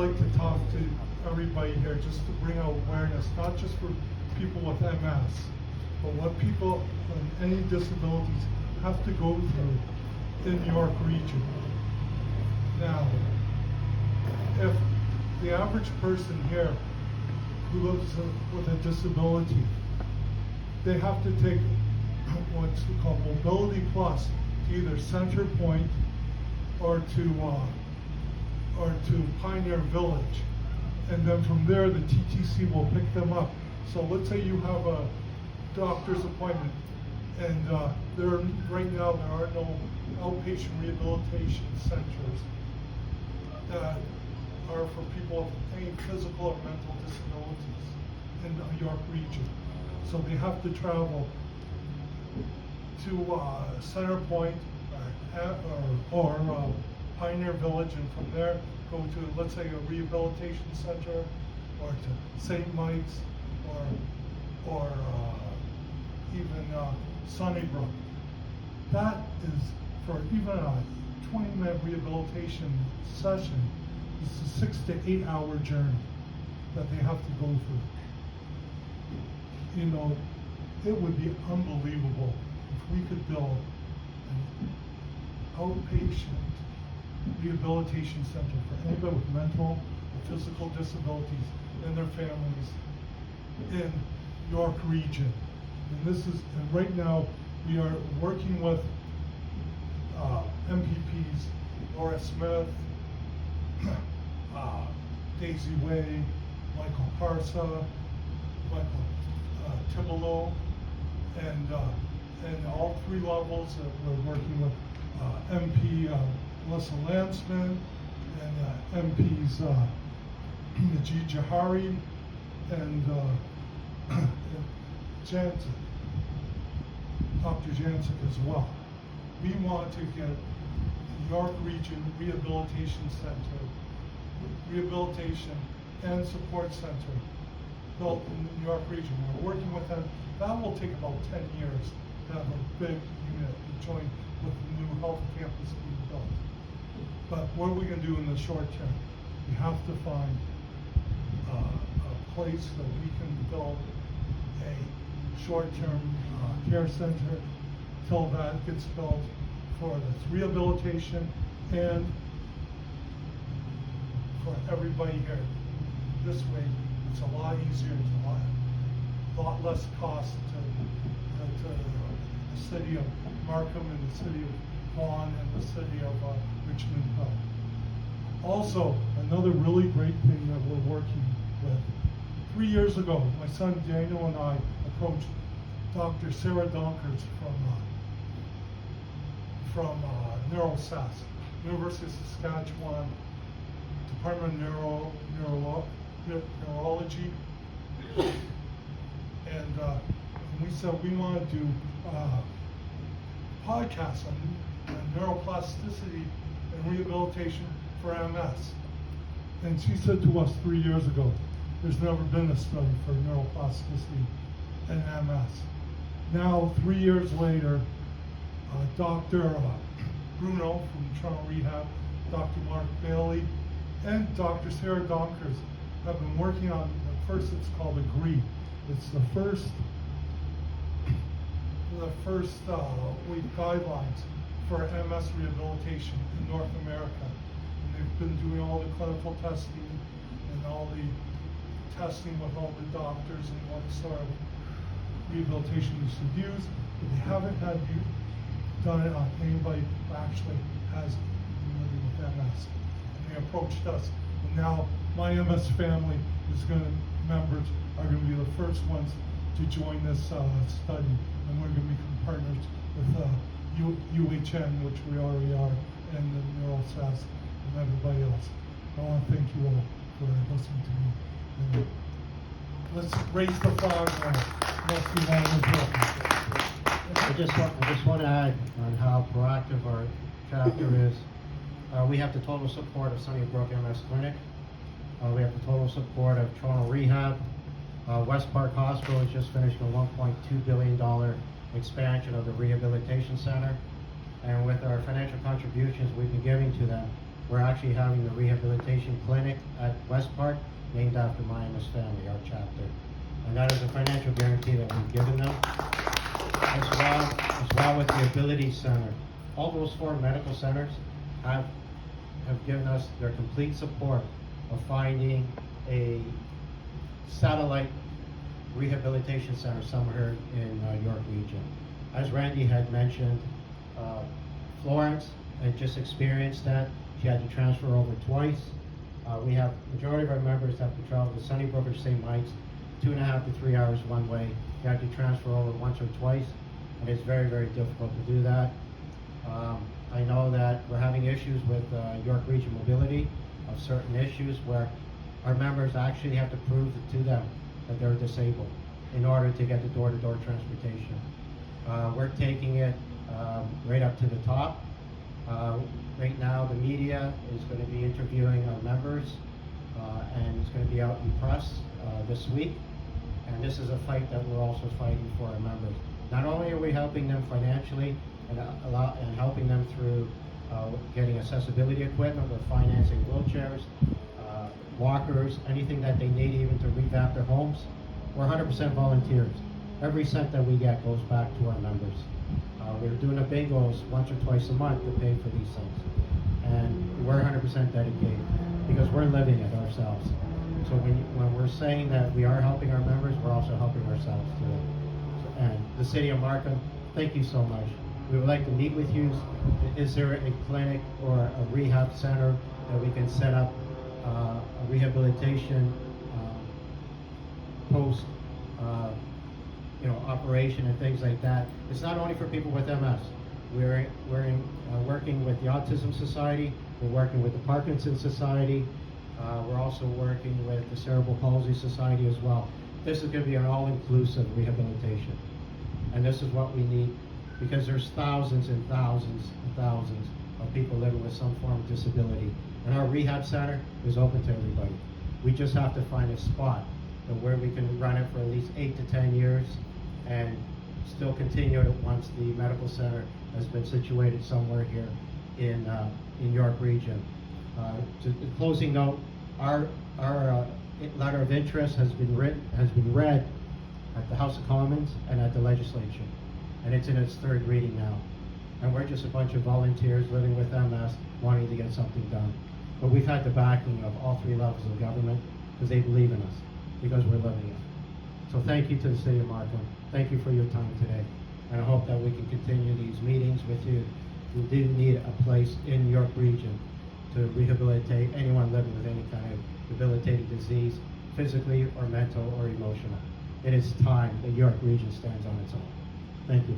like to talk to everybody here just to bring out awareness, not just for people with MS, but what people with any disabilities have to go through in the York region. Now, if the average person here who lives with a disability, they have to take what's called Mobility Plus to either Center Point or to Pioneer Village, and then from there the TTC will pick them up. So let's say you have a doctor's appointment, and right now there are no outpatient rehabilitation centers that are for people with any physical or mental disabilities in the York region. So they have to travel to Center Point or Pioneer Village, and from there go to, let's say, a rehabilitation center, or to St. Mike's, or even Sunnybrook. That is, for even a 20-minute rehabilitation session, it's a 6 to 8 hour journey that they have to go through. You know, it would be unbelievable if we could build an outpatient rehabilitation center for anybody with mental or physical disabilities and their families in York region. And right now we are working with MPPs Laura Smith, Daisy Way, Michael Parsa, Michael Dibble-Austin, and all three levels. We're working with MP Melissa Lansman and MPs Najee Jahari and Jansen, Dr. Jansen as well. We want to get the York Region Rehabilitation Center, Rehabilitation and Support Center built in the New York region. We're working with them. That will take about 10 years to have a big unit to join with the new health campus being built. But what are we going to do in the short term? We have to find a place that we can build a short-term care center till that gets built for this rehabilitation and for everybody here. This way, it's a lot easier, it's a lot less cost to the city of Markham and the city of Vaughan and the city of Richmond Hill. Also, another really great thing that we're working with. 3 years ago, my son Daniel and I approached Dr. Sarah Donkers from NeuroSAS, University of Saskatchewan, Department of Neurology, and we said we want to do podcasts on neuroplasticity and rehabilitation for MS. And she said to us 3 years ago, there's never been a study for neuroplasticity and MS. Now, 3 years later, Dr. Bruno from Toronto Rehab, Dr. Mark Bailey, and Dr. Sarah Donkers have been working on the first, it's called AGREE. It's the first week guidelines for MS rehabilitation in North America. And they've been doing all the clinical testing and all the testing with all the doctors and what sort of rehabilitation you should use, but they haven't done it on anybody who actually has living with MS. And they approached us, and now MYMSFamily members are going to be the first ones to join this study, and we're going to become partners with UHN, which we already are, and the NeuroSAS and everybody else. I want to thank you all for listening to me. And let's raise the flag now. I just want to add on how proactive our chapter is. We have the total support of Sunnybrook MS Clinic. We have the total support of Toronto Rehab. West Park Hospital has just finished a $1.2 billion expansion of the rehabilitation center. And with our financial contributions we've been giving to them, we're actually having the rehabilitation clinic at West Park, named after MYMSFamily, our chapter. And that is a financial guarantee that we've given them. As well with the Ability Center. All those 4 medical centers have given us their complete support of finding a satellite rehabilitation center somewhere in York Region. As Randy had mentioned, Florence had just experienced that. She had to transfer over twice. We have, majority of our members have to travel to Sunnybrook or St. Mike's, 2.5 to 3 hours one way. You have to transfer over once or twice, and it's very, very difficult to do that. I know that we're having issues with York Region mobility of certain issues where our members actually have to prove to them that they're disabled in order to get the door-to-door transportation. We're taking it right up to the top. Right now, the media is going to be interviewing our members, and it's going to be out in press this week. And this is a fight that we're also fighting for our members. Not only are we helping them financially and helping them through getting accessibility equipment, we're financing wheelchairs, walkers, anything that they need even to revamp their homes. We're 100% volunteers. Every cent that we get goes back to our members. We're doing a bingos once or twice a month to pay for these things. And we're 100% dedicated because we're living it ourselves. So when we're saying that we are helping our members, we're also helping ourselves too. And the City of Markham, thank you so much. We would like to meet with you. Is there a clinic or a rehab center that we can set up a rehabilitation post operation and things like that? It's not only for people with MS. We're working with the Autism Society. We're working with the Parkinson's Society. We're also working with the Cerebral Palsy Society as well. This is going to be an all-inclusive rehabilitation. And this is what we need, because there's thousands and thousands and thousands of people living with some form of disability. And our rehab center is open to everybody. We just have to find a spot where we can run it for at least 8 to 10 years and still continue it once the medical center has been situated somewhere here in York Region. To closing note, our letter of interest has been read at the House of Commons and at the legislature, and it's in its 3rd reading now. And we're just a bunch of volunteers living with MS wanting to get something done. But we've had the backing of all 3 levels of government because they believe in us, because we're living it. So thank you to the City of Markham. Thank you for your time today. And I hope that we can continue these meetings with you. We do need a place in York Region to rehabilitate anyone living with any kind of debilitating disease, physically or mental or emotional. It is time that York Region stands on its own. Thank you.